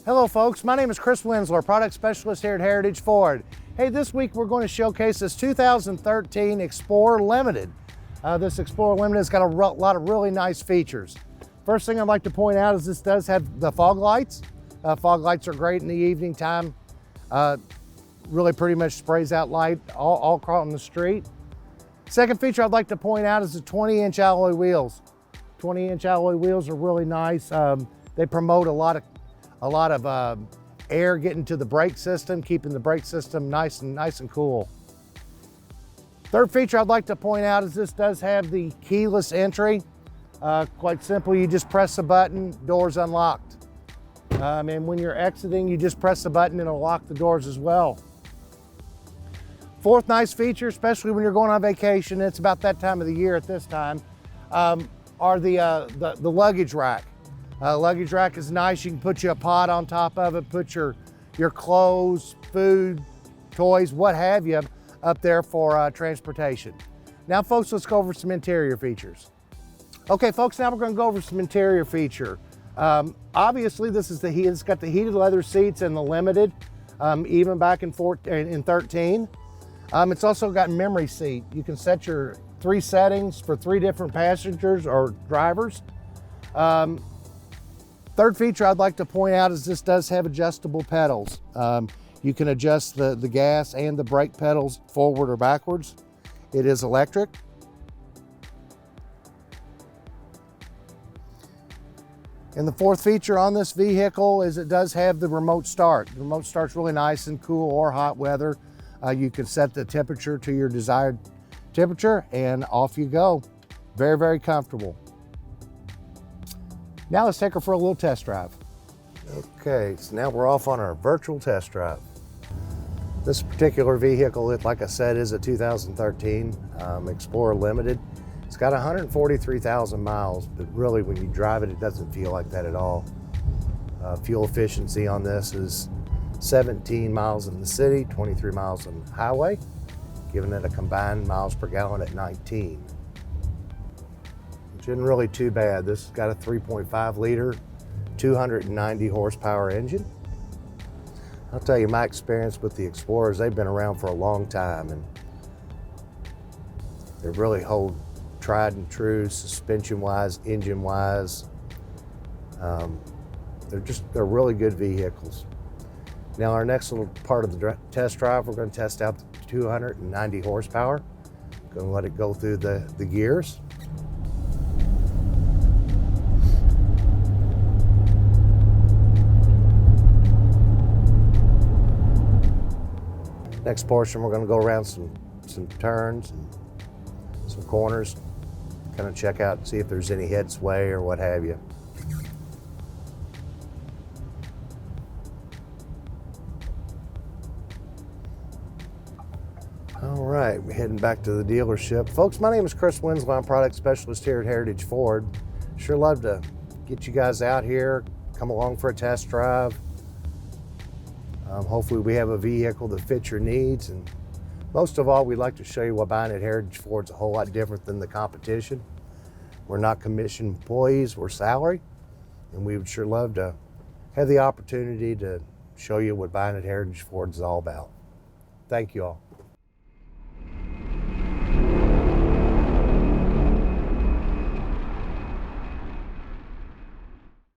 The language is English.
Hello folks, my name is Chris Wenzler, product specialist here at Heritage Ford. Hey, this week we're going to showcase this 2013 Explorer Limited. This Explorer Limited has got a lot of really nice features. First thing I'd like to point out is this does have the fog lights. Fog lights are great in the evening time. Really pretty much sprays out light all across the street. Second feature I'd like to point out is the 20-inch alloy wheels. 20-inch alloy wheels are really nice. They promote a lot of air getting to the brake system, keeping the brake system nice and cool. Third feature I'd like to point out is this does have the keyless entry. Quite simple, you just press the button, doors unlocked. And when you're exiting, you just press the button and it'll lock the doors as well. Fourth nice feature, especially when you're going on vacation, it's about that time of the year at this time, are the luggage rack. Luggage rack is nice. You can put you a pod on top of it, put your clothes, food, toys, what have you, up there for transportation. Now folks, let's go over some interior features. Okay folks, now we're going to go over some interior feature. Obviously this is it's got the heated leather seats in the Limited, even back in 13. It's also got memory seat. You can set your 3 settings for 3 different passengers or drivers. Third feature I'd like to point out is this does have adjustable pedals. You can adjust the gas and the brake pedals forward or backwards. It is electric. And the fourth feature on this vehicle is it does have the remote start. The remote start's really nice in cool or hot weather. You can set the temperature to your desired temperature and off you go. Very, very comfortable. Now let's take her for a little test drive. Okay, so now we're off on our virtual test drive. This particular vehicle, like I said, is a 2013 Explorer Limited. It's got 143,000 miles, but really when you drive it, it doesn't feel like that at all. Fuel efficiency on this is 17 miles in the city, 23 miles on the highway, giving it a combined miles per gallon at 19. Which isn't really too bad. This has got a 3.5 liter, 290 horsepower engine. I'll tell you my experience with the Explorers, they've been around for a long time and they really hold tried and true suspension wise, engine wise. They're really good vehicles. Now our next little part of the test drive, we're going to test out the 290 horsepower. Going to let it go through the gears. Next portion, we're going to go around some turns and some corners, kind of check out and see if there's any head sway or what have you. All right, we're heading back to the dealership. Folks, my name is Chris Wenzler. I'm product specialist here at Heritage Ford. Sure love to get you guys out here, come along for a test drive. Hopefully we have a vehicle that fits your needs, and most of all, we'd like to show you what buying at Heritage Ford is a whole lot different than the competition. We're not commissioned employees, we're salary, and we would sure love to have the opportunity to show you what buying at Heritage Ford is all about. Thank you all.